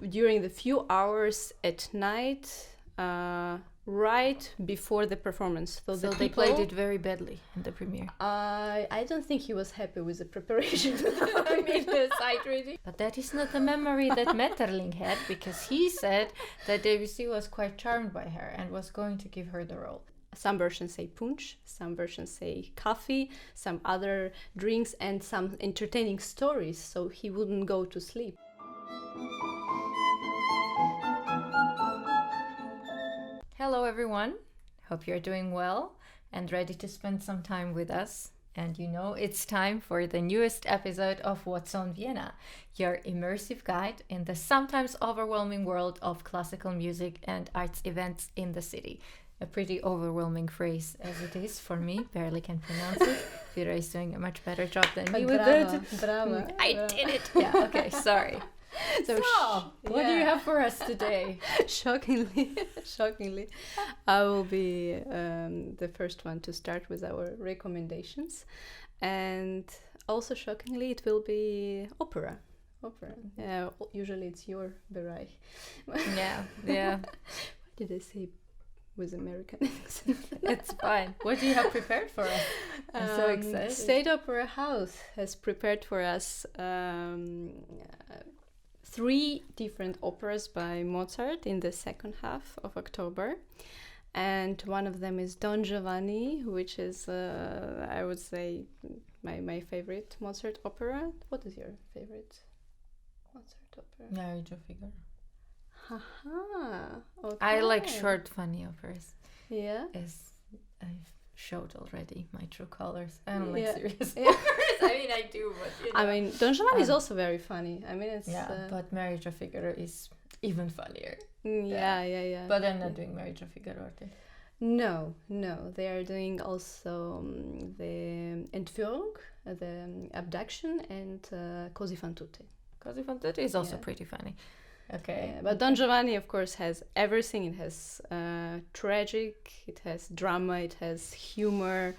during the few hours at night, right before the performance. So they played it very badly in the premiere. I don't think he was happy with the preparation. I mean, the sight reading. But that is not a memory that Maeterlinck had, because he said that Debussy was quite charmed by her and was going to give her the role. Some versions say punch, some versions say coffee, some other drinks, and some entertaining stories, so he wouldn't go to sleep. Hello everyone, hope you're doing well and ready to spend some time with us. And you know, it's time for the newest episode of What's on Vienna, your immersive guide in the sometimes overwhelming world of classical music and arts events in the city. A pretty overwhelming phrase as it is for me, barely can pronounce it. Vira is doing a much better job than me with it. Bravo. I did it! Yeah, okay, sorry. So, what do you have for us today? Shockingly, I will be the first one to start with our recommendations, and also shockingly, it will be opera. Yeah, usually it's your Bereich. Yeah. Why did I say with American accent? It's fine. What do you have prepared for us? I'm so excited. State Opera House has prepared for us 3 different operas by Mozart in the second half of October. And one of them is Don Giovanni, which is, I would say, my favorite Mozart opera. What is your favorite Mozart opera? Marriage of Figaro. Haha, okay. I like short, funny operas. Yeah? As I've showed already, my true colors. I don't like serious Yeah. operas. I mean, I do, but you know. I mean, Don Giovanni is also very funny. I mean, it's... but Marriage of Figaro is even funnier. Yeah. But they're not doing Marriage of Figaro, are they? No. They are doing also the Entführung, the abduction, and Così fan tutte. Così fan tutte is also pretty funny. Okay. Yeah, but Don Giovanni, of course, has everything. It has tragic, it has drama, it has humor.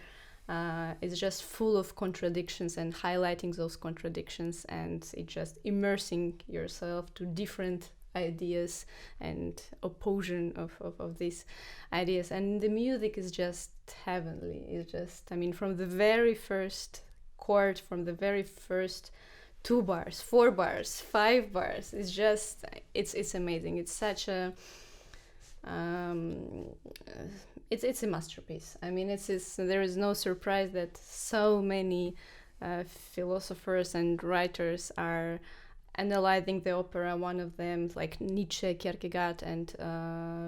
It's just full of contradictions and highlighting those contradictions, and it's just immersing yourself to different ideas and opposition of these ideas. And the music is just heavenly. It's just, I mean, from the very first chord, from the very first 2 bars, 4 bars, 5 bars. It's just, it's amazing. It's such a, it's a masterpiece. I mean, there is no surprise that so many philosophers and writers are analyzing the opera. One of them, like Nietzsche, Kierkegaard, and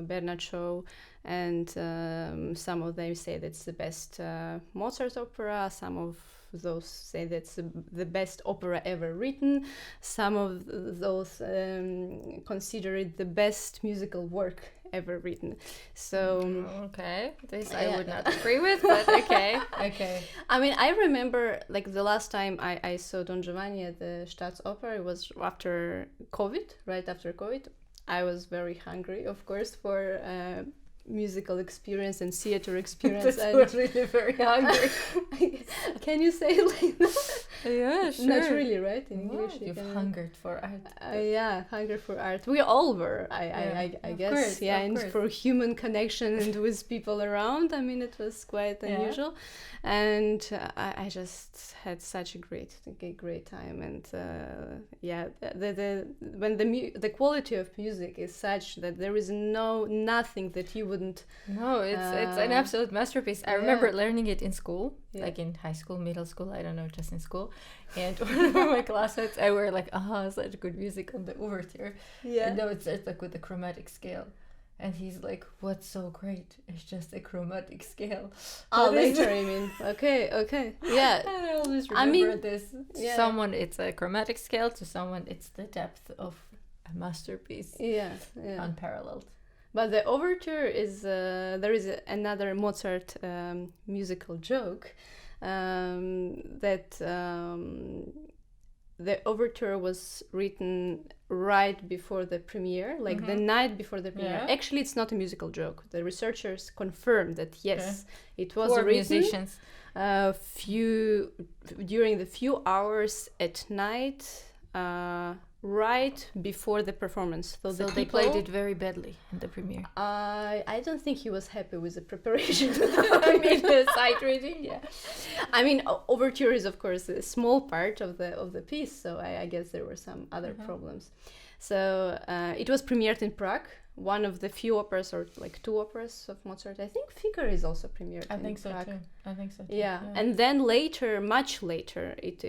Bernard Shaw, and some of them say that's the best Mozart opera. Some of those say that's the best opera ever written. Some of those consider it the best musical work ever written. So okay, this I would not agree with, but okay. I mean, I remember like the last time I saw Don Giovanni at the Staatsoper, it was after COVID, right after COVID. I was very hungry, of course, for musical experience and theater experience. That's really very hungry. Can you say it like that? Yeah, sure. Not really, right? In English, you've hungered for art. Yeah, hunger for art. We all were, I guess. Course, yeah, and for human connection and with people around. I mean, it was quite unusual, and I just had such a great time. And when the quality of music is such that there is nothing that you wouldn't. No, it's an absolute masterpiece. I remember learning it in school, like in high school, middle school, I don't know, just in school. And one of my classmates, I were like, such good music on the overture. Yeah. And now it's like with the chromatic scale. And he's like, what's so great? It's just a chromatic scale. Later, I mean. Okay. Yeah. And I always remember this. Yeah. Someone, it's a chromatic scale. To someone, it's the depth of a masterpiece. Yeah. Unparalleled. But the overture is, there is another Mozart musical joke that the overture was written right before the premiere, like the night before the premiere. Yeah. Actually, it's not a musical joke. The researchers confirmed that yes, it was written. Musicians. During the few hours at night right before the performance. So they played it very badly in the premiere. I don't think he was happy with the preparation. I mean, the sight reading, yeah. I mean, overture is of course a small part of the piece, so I guess there were some other problems. So it was premiered in Prague, one of the few operas, or like 2 operas of Mozart. I think Figaro is also premiered in Prague. I think so too. Yeah. And then later, much later, it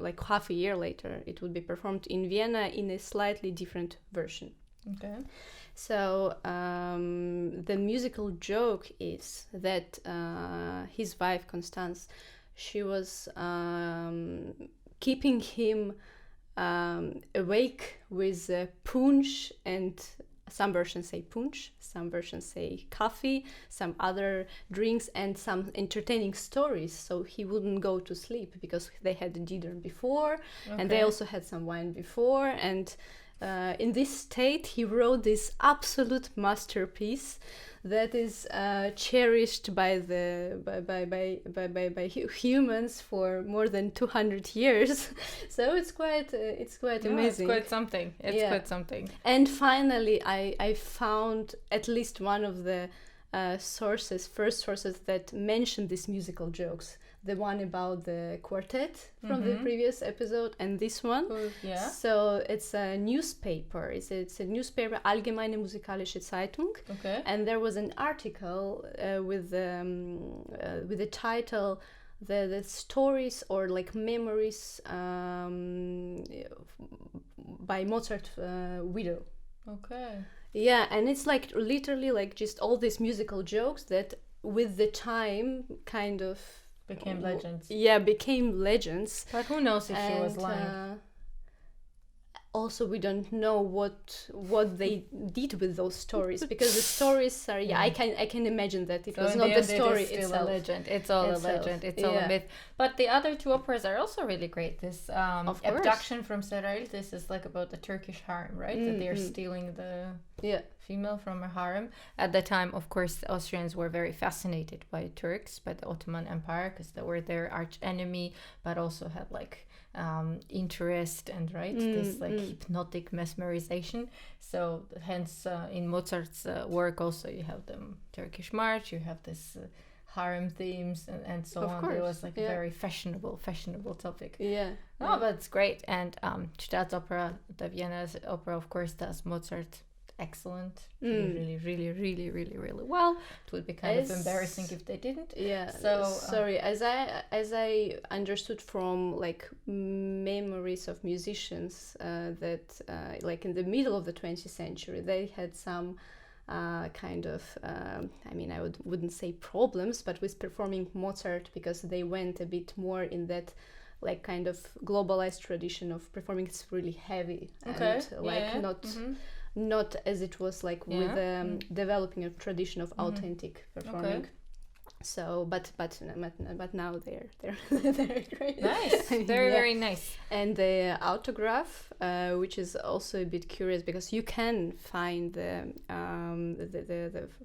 like half a year later, it would be performed in Vienna in a slightly different version. Okay. So the musical joke is that his wife Constance, she was keeping him awake with punch, and some versions say punch, some versions say coffee, some other drinks, and some entertaining stories, so he wouldn't go to sleep because they had dinner before, and they also had some wine before, and in this state he wrote this absolute masterpiece that is cherished by humans for more than 200 years. So it's quite amazing. It's quite something. Quite something. And finally, I found at least one of the first sources that mentioned these musical jokes. The one about the quartet from the previous episode, and this one. Yeah. So it's a newspaper. It's a newspaper, Allgemeine Musikalische Zeitung. Okay. And there was an article with the title the stories or like memories by Mozart widow. Okay. Yeah, and it's like literally like just all these musical jokes that with the time kind of became legends. Yeah, became legends. But who knows if she was lying? Also, we don't know what they did with those stories, because the stories are I can imagine that it was not the story itself. It's still a legend. It's all a legend. It's all a myth. But the other 2 operas are also really great. This Abduction from Sarail. This is like about the Turkish harem, right? That they're stealing the female from a harem. At the time, of course, the Austrians were very fascinated by Turks, by the Ottoman Empire, because they were their arch enemy, but also had like interest and this like hypnotic mesmerization. So hence in Mozart's work also you have the Turkish march, you have this harem themes and so on. It was like a very fashionable topic. But it's great. And Staatsoper, the Vienna opera, of course, does Mozart excellent, really well. It would be kind of embarrassing if they didn't. So sorry, as I understood from like memories of musicians that like in the middle of the 20th century they had some kind of I mean, I wouldn't say problems, but with performing Mozart, because they went a bit more in that like kind of globalized tradition of performing. It's really heavy and like not as it was like with developing a tradition of authentic performing. So but now they're great. Nice. Very nice. And the autograph, which is also a bit curious, because you can find the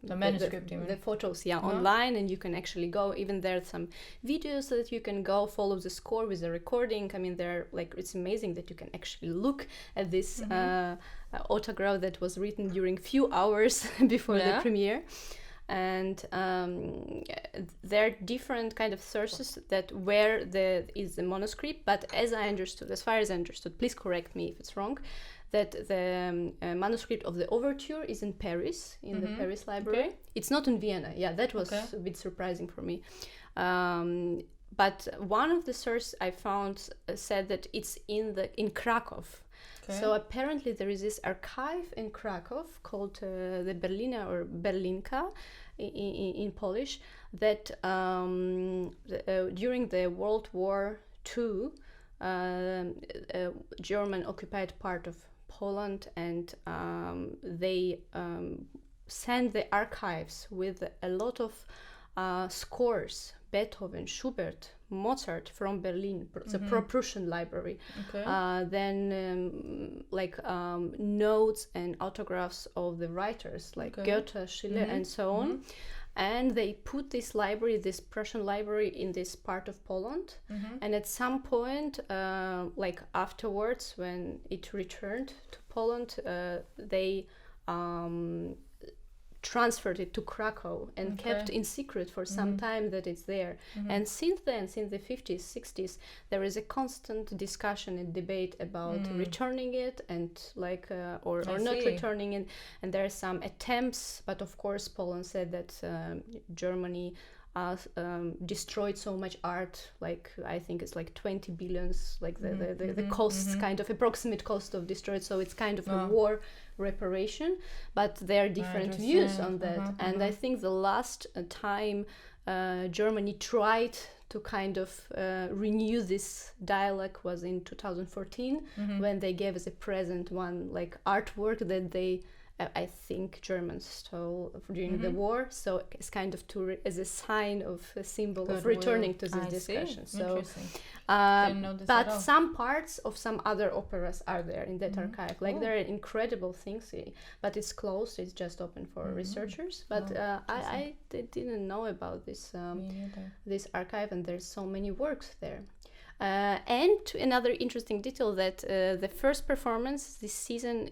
manuscript, the photos online, and you can actually go, even there are some videos that you can go follow the score with the recording. I mean, they're like, it's amazing that you can actually look at this autograph that was written during few hours before the premiere. And there are different kind of sources that where there is the manuscript, but as far as I understood, please correct me if it's wrong, that the manuscript of the overture is in Paris, in the Paris library. Okay. It's not in Vienna. Yeah, that was a bit surprising for me. But one of the sources I found said that it's in Krakow. Okay. So apparently there is this archive in Krakow called the Berlina or Berlinka in Polish, that during the World War II, German occupied part of Poland, and they sent the archives with a lot of scores, Beethoven, Schubert, Mozart from Berlin, the Pro-Prussian library. Okay. Then notes and autographs of the writers like Goethe, Schiller, and so on. and they put this library, this Prussian library, in this part of Poland. And at some point, like afterwards, when it returned to Poland, they transferred it to Krakow and kept in secret for some time that it's there. And since then, since the 50s, 60s, there is a constant discussion and debate about returning it and like or not returning it. And there are some attempts, but of course Poland said that Germany destroyed so much art, like I think it's like 20 billions, like the costs, kind of approximate cost of destroyed, so it's kind of a war reparation, but there are different views on that. And I think the last time Germany tried to kind of renew this dialogue was in 2014, when they gave as a present one like artwork that they I think Germans stole during the war, so it's kind of as a sign of a symbol of returning to this discussion. So, but some parts of some other operas are there in that archive. Like there are incredible things, but it's closed. It's just open for researchers. But I didn't know about this this archive, and there's so many works there. And another interesting detail that the first performance this season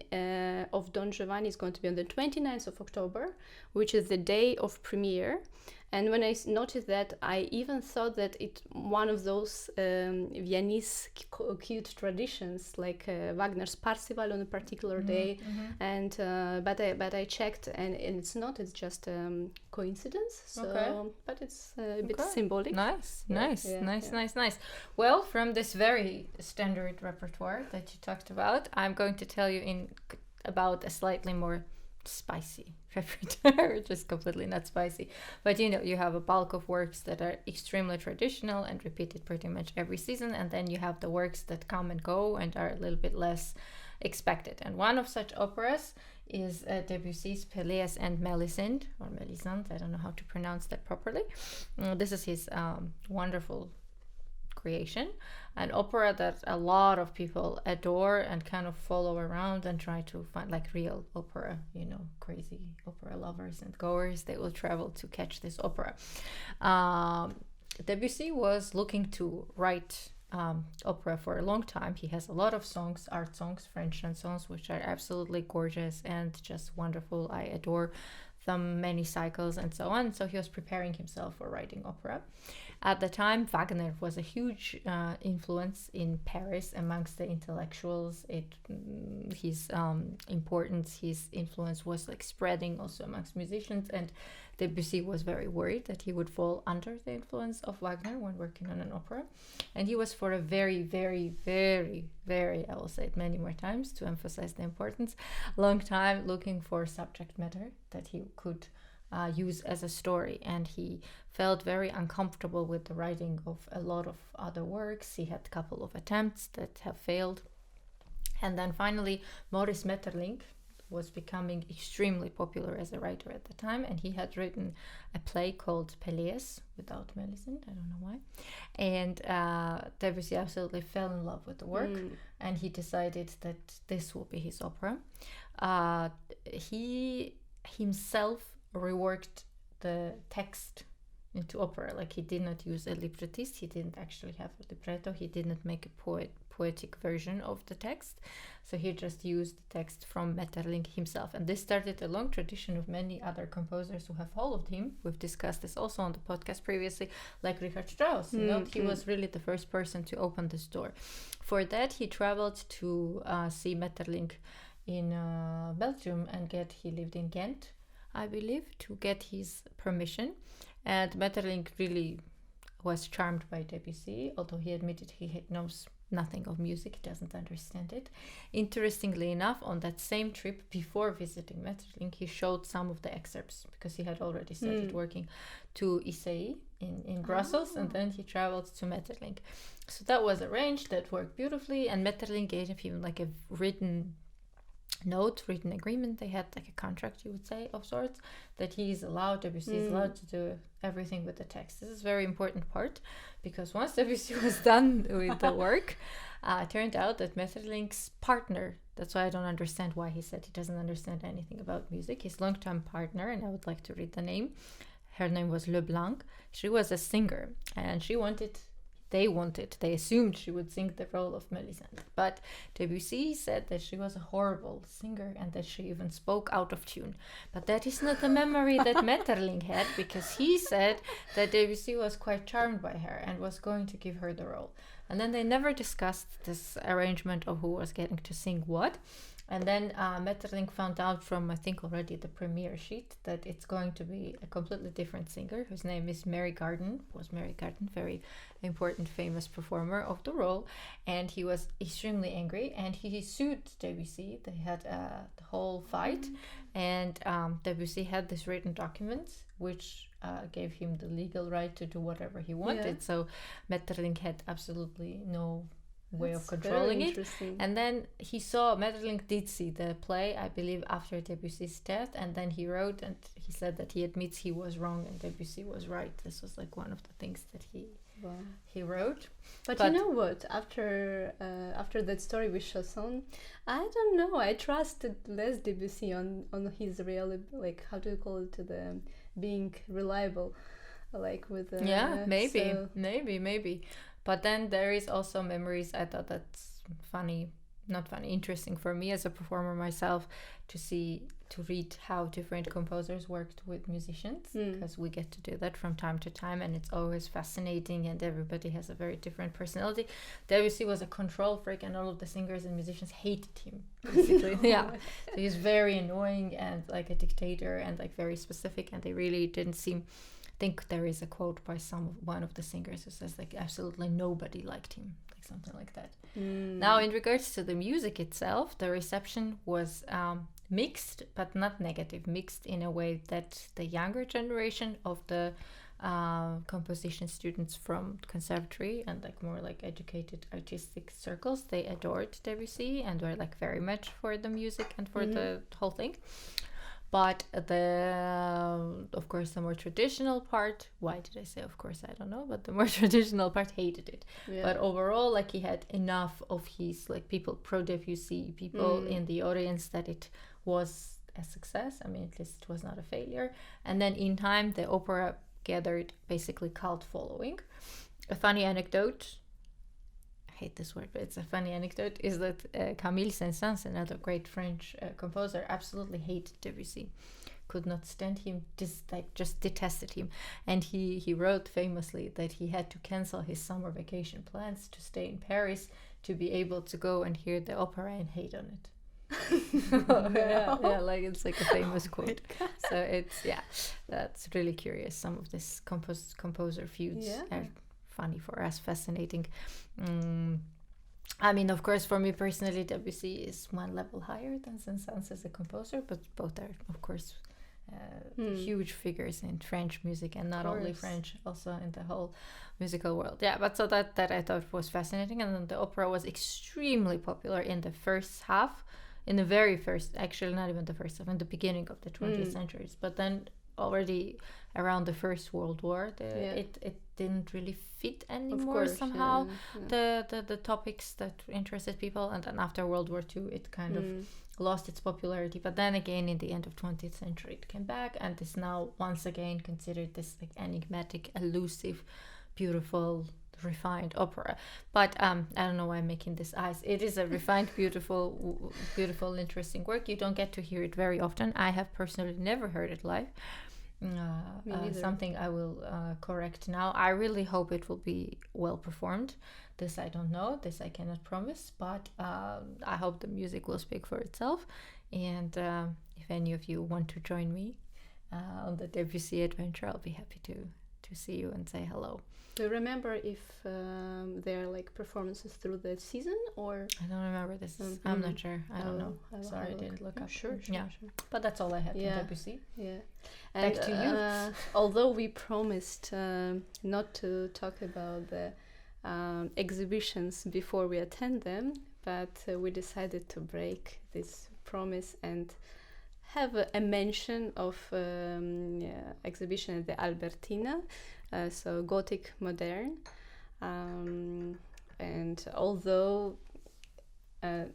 of Don Giovanni is going to be on the 29th of October, which is the day of premiere. And when I noticed that, I even thought that it's one of those Viennese cute traditions, like Wagner's Parzival on a particular day. And but I checked, and it's not. It's just coincidence. So, but it's a bit symbolic. Nice. Well, from this very standard repertoire that you talked about, I'm going to tell you about a slightly more spicy repertoire, just completely not spicy, but you have a bulk of works that are extremely traditional and repeated pretty much every season, and then you have the works that come and go and are a little bit less expected. And one of such operas is Debussy's Pelléas and Mélisande, or Mélisande, I don't know how to pronounce that properly. This is his wonderful creation, an opera that a lot of people adore and kind of follow around and try to find, like real opera, crazy opera lovers and goers, they will travel to catch this opera. Debussy was looking to write opera for a long time. He has a lot of songs, art songs, French chansons, which are absolutely gorgeous and just wonderful. I adore them, many cycles and so on. So he was preparing himself for writing opera. At the time, Wagner was a huge influence in Paris amongst the intellectuals. His importance, his influence was like spreading also amongst musicians, and Debussy was very worried that he would fall under the influence of Wagner when working on an opera. And he was for a very, very, very, very, I will say it many more times to emphasize the importance, long time looking for subject matter that he could use as a story, and he felt very uncomfortable with the writing of a lot of other works. He had a couple of attempts that have failed, and then finally Maurice Maeterlinck was becoming extremely popular as a writer at the time, and he had written a play called Pelléas without Mélisande, I don't know why, and Debussy absolutely fell in love with the work, and he decided that this will be his opera. He himself reworked the text into opera. Like, he did not use a librettist, he didn't actually have a libretto, he did not make a poetic version of the text, so he just used the text from Maeterlinck himself. And this started a long tradition of many other composers who have followed him. We've discussed this also on the podcast previously, like Richard Strauss. He was really the first person to open this door. For that, he traveled to see Maeterlinck in Belgium, and he lived in Ghent, I believe, to get his permission. And Maeterlinck really was charmed by Debussy, although he admitted he knows nothing of music, he doesn't understand it. Interestingly enough, on that same trip, before visiting Maeterlinck, he showed some of the excerpts, because he had already started working, to Issei in Brussels, and then he traveled to Maeterlinck. So that was arranged, that worked beautifully, and Maeterlinck gave him like a written agreement. They had like a contract, you would say, of sorts, that Debussy is allowed to do everything with the text. This is a very important part, because once Debussy was done with the work, it turned out that Maeterlinck's partner, that's why I don't understand why he said he doesn't understand anything about music, his longtime partner, and I would like to read the name, her name was Leblanc. She was a singer, and they assumed she would sing the role of Mélisande. But Debussy said that she was a horrible singer and that she even spoke out of tune. But that is not the memory that Maeterlinck had, because he said that Debussy was quite charmed by her and was going to give her the role. And then they never discussed this arrangement of who was getting to sing what. And then Maeterlinck found out from, I think, already the premiere sheet that it's going to be a completely different singer whose name is Mary Garden, very important, famous performer of the role. And he was extremely angry and he sued Debussy. They had the whole fight. And Debussy had this written document which gave him the legal right to do whatever he wanted. Yeah. So Maeterlinck had absolutely no way of controlling it. And then Maeterlinck did see the play, I believe, after Debussy's death, and then he wrote, and he said that he admits he was wrong and Debussy was right. This was like one of the things that he wrote. But you know what? After that story with Chausson, I don't know. I trusted less Debussy on his real, like, how do you call it, the being reliable, like with maybe. But then there is also memories. I thought that's interesting for me as a performer myself to read how different composers worked with musicians, because we get to do that from time to time, and it's always fascinating, and everybody has a very different personality. Debussy was a control freak, and all of the singers and musicians hated him, basically. Yeah, so he's very annoying and like a dictator and like very specific, and they really didn't seem. I think there is a quote by one of the singers who says like absolutely nobody liked him, like something like that. Now, in regards to the music itself, the reception was mixed, but not negative. Mixed in a way that the younger generation of the composition students from conservatory and like more like educated artistic circles, they adored Debussy and were like very much for the music and for the whole thing. But of course, the more traditional part, why did I say of course, I don't know, but the more traditional part hated it. Yeah. But overall, like, he had enough of his, like, people, pro-Debussy people in the audience that it was a success. I mean, at least it was not a failure. And then in time, the opera gathered basically cult following. A funny anecdote, I hate this word, but it's a funny anecdote, is that Camille Saint-Saëns, another great French composer, absolutely hated Debussy, could not stand him, just detested him. And he wrote famously that he had to cancel his summer vacation plans to stay in Paris to be able to go and hear the opera and hate on it. yeah, like, it's like a famous quote. So it's, that's really curious. Some of this composer feuds are funny for us, fascinating. I mean, of course, for me personally, Debussy is one level higher than Saint-Saëns as a composer, but both are, of course, huge figures in French music, and not only French, also in the whole musical world. Yeah, but so that I thought was fascinating. And then the opera was extremely popular in the first half, in the very first, actually not even the first half, in the beginning of the 20th centuries. But then already around the First World War, it didn't really fit anymore somehow. The topics that interested people, and then after World War II it kind of lost its popularity. But then again, in the end of 20th century, it came back and is now once again considered this like enigmatic, elusive, beautiful, refined opera. But I don't know why I'm making this eyes. It is a refined, beautiful, interesting work. You don't get to hear it very often. I have personally never heard it live. Something I will correct now. I really hope it will be well performed. This I don't know. This I cannot promise. But I hope the music will speak for itself. And if any of you want to join me on the Debussy adventure, I'll be happy to see you and say hello. Do you remember if there are like performances through the season, or? I don't remember this. I'm not sure. I don't know. Sorry, I didn't look up. Sure. But that's all I had from Debussy. Yeah. Back to you. Although we promised not to talk about the exhibitions before we attend them, but we decided to break this promise and have a mention of exhibition at the Albertina, so Gothic modern. And although the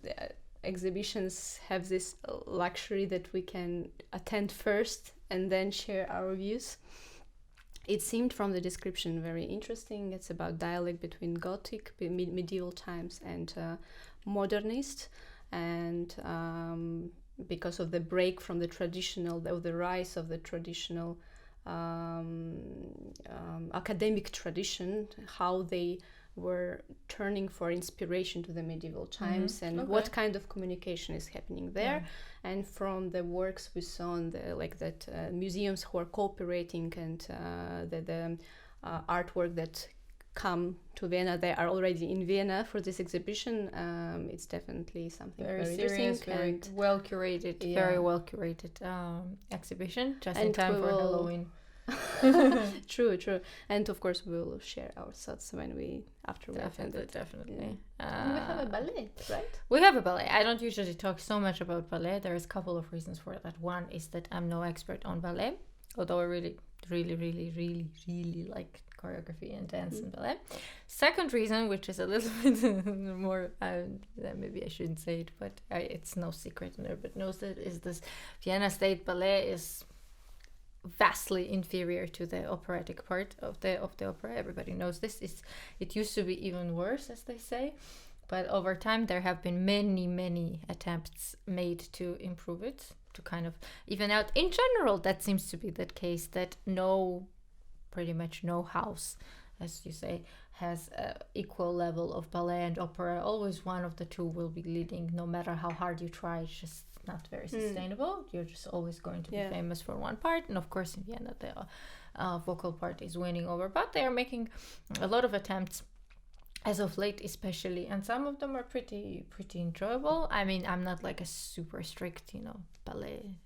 exhibitions have this luxury that we can attend first and then share our views, it seemed from the description very interesting. It's about dialogue between Gothic, medieval times, and modernist, and because of the break from the traditional, of the rise of the traditional academic tradition, how they were turning for inspiration to the medieval times, and what kind of communication is happening there. And from the works we saw on the museums who are cooperating, and the artwork that come to Vienna, they are already in Vienna for this exhibition. It's definitely something very serious, very well curated, very well curated exhibition, just in time for Halloween. True, and of course we will share our thoughts when we attend it. Definitely. And we have a ballet, right? We have a ballet. I don't usually talk so much about ballet. There's a couple of reasons for that. One is that I'm no expert on ballet, although I really like choreography and dance and ballet. Second reason, which is a little bit more, maybe I shouldn't say it, but it's no secret, and everybody knows it, is this Vienna State Ballet is vastly inferior to the operatic part of the opera. Everybody knows this. It used to be even worse, as they say, but over time there have been many attempts made to improve it, to kind of even out. In general, that seems to be the case, that pretty much no house, as you say, has an equal level of ballet and opera. Always one of the two will be leading, no matter how hard you try. It's just not very sustainable. You're just always going to be famous for one part, and of course in Vienna the vocal part is winning over, but they are making a lot of attempts as of late, especially, and some of them are pretty enjoyable. I mean, I'm not like a super strict ballet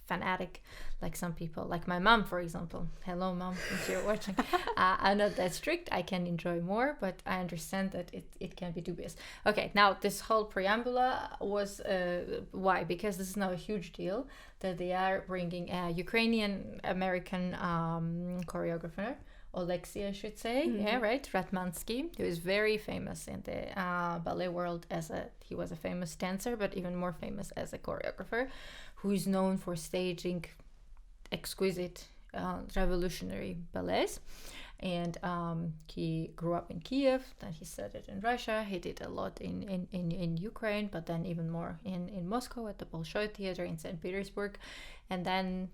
fanatic like some people, like my mom, for example. Hello, mom, if you're watching. I'm not that strict. I can enjoy more, but I understand that it can be dubious. Okay, now this whole preambula was why? Because this is now a huge deal that they are bringing a Ukrainian American choreographer, Alexei, I should say, Ratmansky, who is very famous in the ballet world he was a famous dancer, but even more famous as a choreographer, who is known for staging exquisite revolutionary ballets. And he grew up in Kiev, then he studied in Russia, he did a lot in Ukraine, but then even more in Moscow at the Bolshoi Theater in St. Petersburg, and then,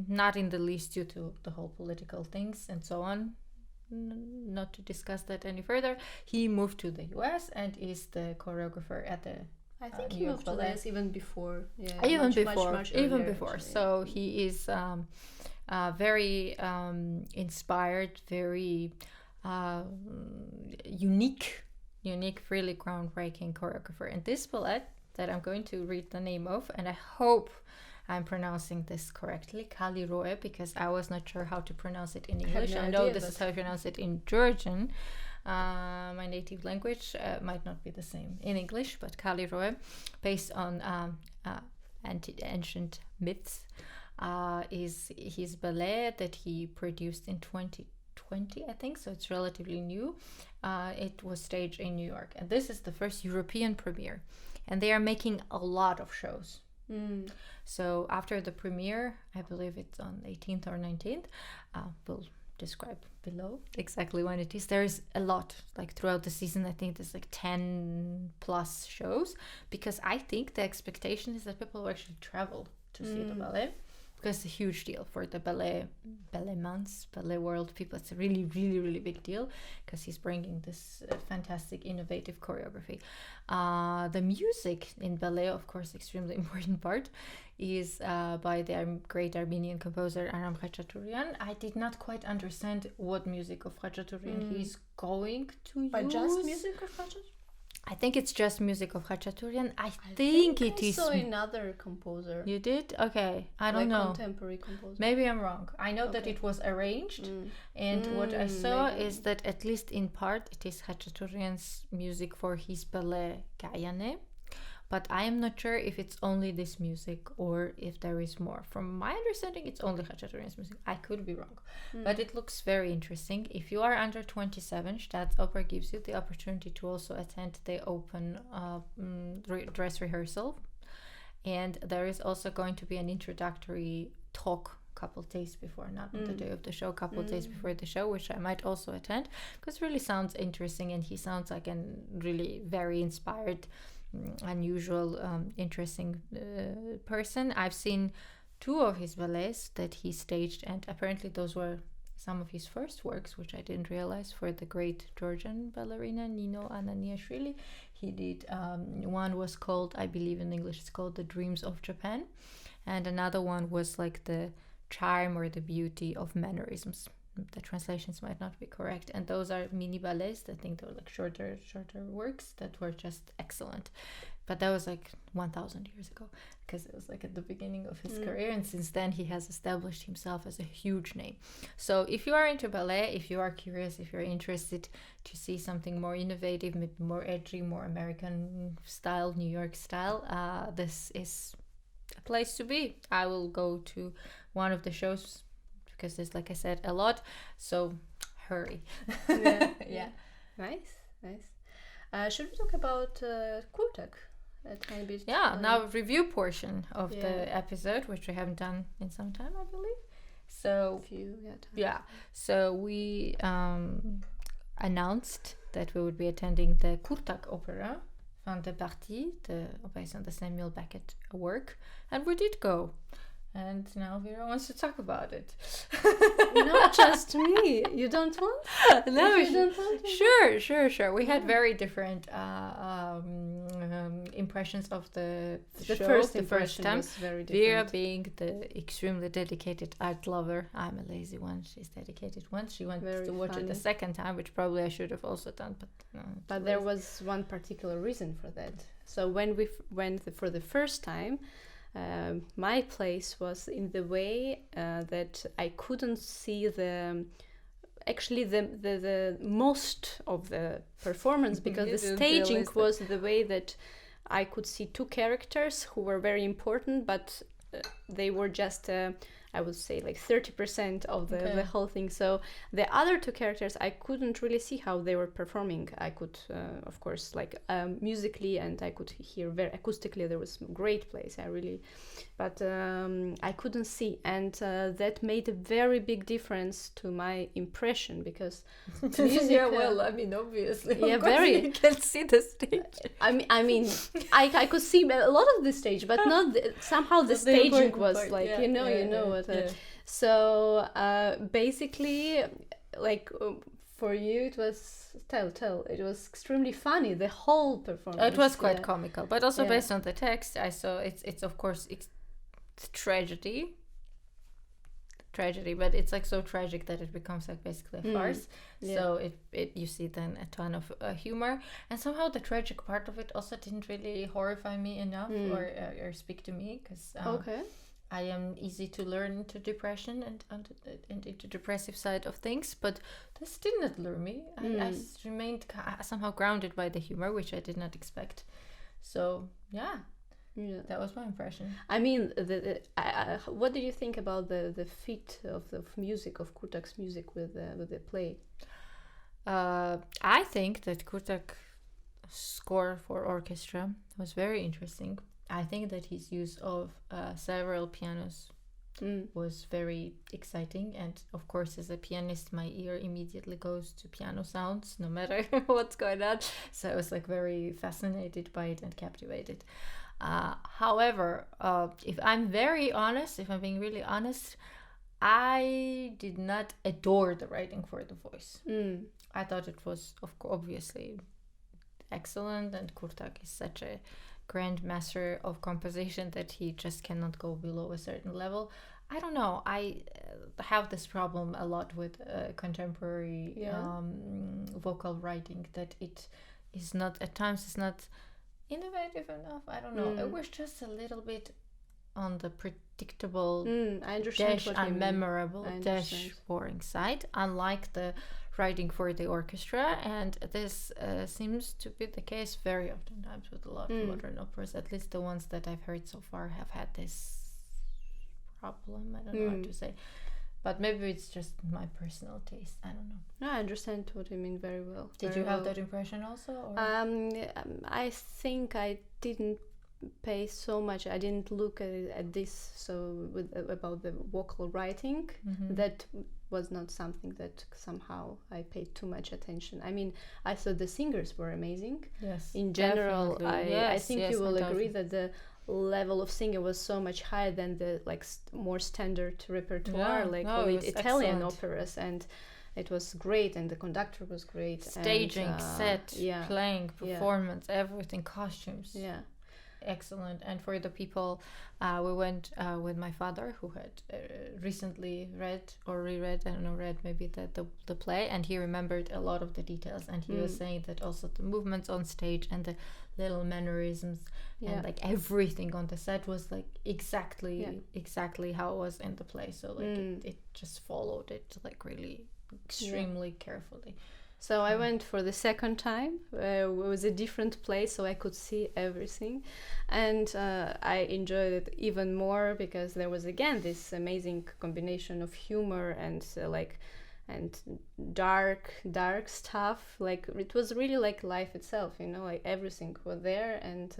not in the least due to the whole political things and so on, not to discuss that any further, he moved to the US and is the choreographer at the I think he moved to the US even before. Much before. So he is very inspired, very unique, really groundbreaking choreographer. And this ballet that I'm going to read the name of, and I hope I'm pronouncing this correctly, Kallirhoe, because I was not sure how to pronounce it in English. I know this is how you pronounce it in Georgian. My native language might not be the same in English, but Kallirhoe, based on ancient myths, is his ballet that he produced in 2020, I think, so it's relatively new. It was staged in New York, and this is the first European premiere, and they are making a lot of shows. So after the premiere, I believe it's on 18th or 19th, we'll describe below exactly when it is. There's a lot, like throughout the season. I think there's like 10 plus shows, because I think the expectation is that people will actually travel to see the ballet, because it's a huge deal for the ballet months, ballet world people. It's a really big deal, because he's bringing this fantastic, innovative choreography. The music in ballet, of course, extremely important part, is by the great Armenian composer Aram Khachaturian. I did not quite understand what music of Khachaturian he's going to use. But just music of Khachaturian? I think it's just music of Khachaturian. I think it is. I saw another composer. You did? Okay. I don't know. Contemporary composer. Maybe I'm wrong. I know that it was arranged. And what I saw is that at least in part it is Khachaturian's music for his ballet Gayane. But I am not sure if it's only this music or if there is more. From my understanding, it's only Khachaturian's music. I could be wrong. But it looks very interesting. If you are under 27, Staatsoper gives you the opportunity to also attend the open dress rehearsal. And there is also going to be an introductory talk couple of days before, not on the day of the show, a couple of days before the show, which I might also attend, because it really sounds interesting, and he sounds like a really very inspired, unusual, interesting person. I've seen 2 of his ballets that he staged, and apparently those were some of his first works, which I didn't realize, for the great Georgian ballerina Nino Ananiashvili. He did, one was called, I believe in English it's called The Dreams of Japan, and another one was like The Charm or the Beauty of Mannerisms. The translations might not be correct, and those are mini ballets. I think they were like shorter works that were just excellent. But that was like 1,000 years ago, because it was like at the beginning of his career, and since then he has established himself as a huge name. So if you are into ballet, if you are curious, if you're interested to see something more innovative, maybe more edgy, more American style, New York style, this is a place to be. I will go to one of the shows, because there's, like I said, a lot, so hurry. Yeah. Nice. Should we talk about Kurtag a tiny bit? Yeah, now review portion of the episode, which we haven't done in some time, I believe. So so we announced that we would be attending the Kurtag opera from the Partie, based on the Samuel Beckett work, and we did go. And now Vira wants to talk about it. Not just me. You don't want? No, you don't want Sure. We had very different impressions of the first time. Was very different. Vira being the extremely dedicated art lover. I'm a lazy one. She's dedicated one. She went to watch it the second time, which probably I should have also done. But no. But there was one particular reason for that. So when we went for the first time, my place was in the way that I couldn't see the most of the performance, because the staging was the way that I could see 2 characters who were very important, but they were just I would say like 30% of the whole thing. So the other 2 characters, I couldn't really see how they were performing. I could, of course, like musically, and I could hear very acoustically. There was great place. But I couldn't see, and that made a very big difference to my impression, because music, I mean, obviously, very. You can see the stage. I mean, I could see a lot of the stage, but not somehow the staging was part, like you know what. So basically, like for you, it was it was extremely funny, the whole performance. It was quite comical, but also based on the text, I saw it's of course it's tragedy, but it's like so tragic that it becomes like basically a farce. So it you see then a ton of humor, and somehow the tragic part of it also didn't really horrify me enough or speak to me, because I am easy to learn into depression and into depressive side of things, but this did not lure me. I remained somehow grounded by the humor, which I did not expect. So that was my impression. I mean, what do you think about the fit of music, of Kurtag's music with the play? I think that Kurtag's score for orchestra was very interesting. I think that his use of several pianos was very exciting, and of course, as a pianist, my ear immediately goes to piano sounds, no matter what's going on. So I was like very fascinated by it and captivated. However, if I'm being really honest, I did not adore the writing for the voice. I thought it was obviously excellent, and Kurtag is such a grand master of composition that he just cannot go below a certain level. I don't know. I have this problem a lot with contemporary vocal writing, that it is not, at times it's not innovative enough. I don't know. It was just a little bit on the predictable, I understand dash unmemorable, dash boring side, unlike the writing for the orchestra, and this seems to be the case very oftentimes with a lot of modern operas. At least the ones that I've heard so far have had this problem. I don't know how to say, but maybe it's just my personal taste. I don't know. No, I understand what you mean very well. Did you have that impression also? Or? I think I didn't pay so much. I didn't look at this about the vocal writing. That was not something that somehow I paid too much attention. I mean, I thought the singers were amazing. Yes, in general, I think yes, you will undoubtedly. agree that the level of singing was so much higher than the more standard repertoire, call it Italian operas, and it was great, and the conductor was great. Staging, set, playing, performance, everything, costumes. Yeah. Excellent. And for the people, we went with my father, who had recently read or reread, I don't know, read maybe the play, and he remembered a lot of the details, and he was saying that also the movements on stage and the little mannerisms and like everything on the set was like exactly how it was in the play. So like it just followed it like really extremely carefully. So I went for the second time. It was a different place, so I could see everything, and I enjoyed it even more because there was again this amazing combination of humor and and dark stuff. Like it was really like life itself, you know, like everything was there, and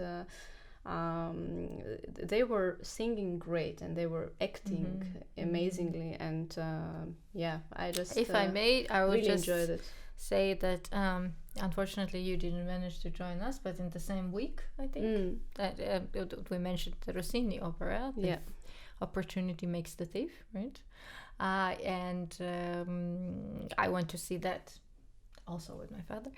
they were singing great and they were acting amazingly, and I just I would really just enjoyed it. Say that unfortunately you didn't manage to join us, but in the same week I think we mentioned the Rossini opera, Opportunity Makes the Thief, right? And I went to see that also with my father,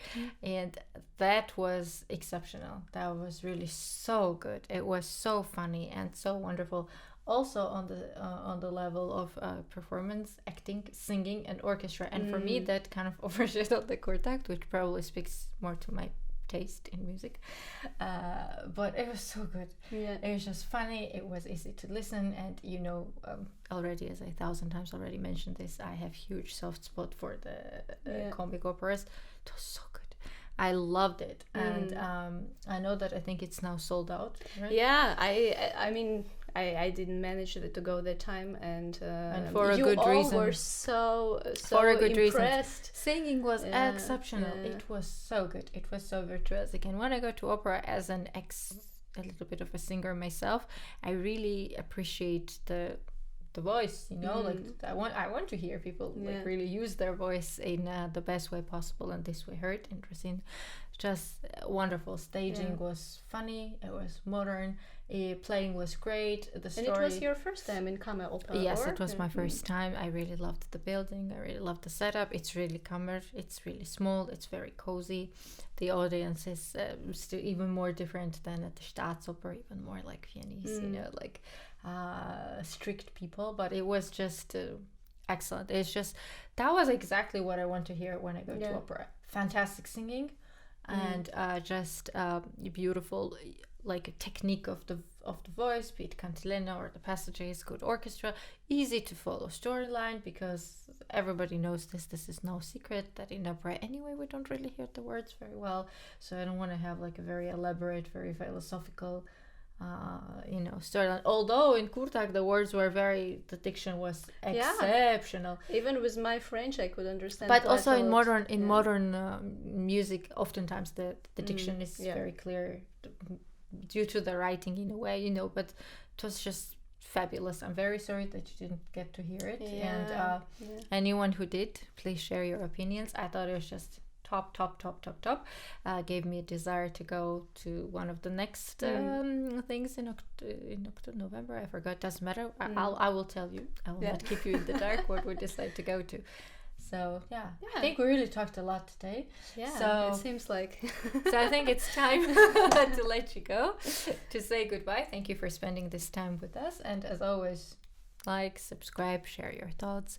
and that was exceptional. That was really so good. It was so funny and so wonderful. Also on the level of performance, acting, singing, and orchestra. And for me, that kind of overshadowed the Kurtag, which probably speaks more to my taste in music. But it was so good. Yeah. It was just funny. It was easy to listen. And, you know, already, as I 1,000 times already mentioned this, I have huge soft spot for the comic operas. It was so good. I loved it. And I know that I think it's now sold out, right? Yeah, I mean... I didn't manage to go that time, and for a good reason. You all were so for a good impressed. Reason. Singing was exceptional. Yeah. It was so good. It was so virtuosic. And when I go to opera as a little bit of a singer myself, I really appreciate the voice. You know, like I want to hear people like really use their voice in the best way possible, and this we heard in Rossini. Just wonderful. Staging was funny. It was modern. Playing was great. The story. And it was your first time in Kammer Opera? Yes, it was my first time. I really loved the building. I really loved the setup. It's really Kammer. It's really small. It's very cozy. The audience is still even more different than at the Staatsoper, even more like Viennese, you know, like strict people. But it was just excellent. It's just, that was exactly what I want to hear when I go to opera. Fantastic singing. And just beautiful, like a technique of the voice, be it cantilena or the passages, good orchestra, easy to follow storyline, because everybody knows this is no secret that in opera anyway we don't really hear the words very well, so I don't want to have like a very elaborate, very philosophical storyline. Although in Kurtag the diction was exceptional. Even with my French I could understand. But also in modern music, oftentimes the diction is very clear due to the writing in a way, you know. But it was just fabulous. I'm very sorry that you didn't get to hear it. And anyone who did, please share your opinions. I thought it was just top. Gave me a desire to go to one of the next things in October, November. I forgot. Doesn't matter. I will tell you. I will not keep you in the dark what we decide to go to. So I think we really talked a lot today. Yeah, so it seems like. So I think it's time to let you go, to say goodbye. Thank you for spending this time with us, and as always, like, subscribe, share your thoughts,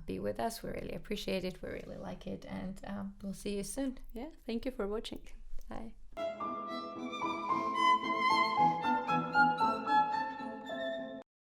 be with us. We really appreciate it. We really like it, and we'll see you soon. Yeah, thank you for watching. Bye.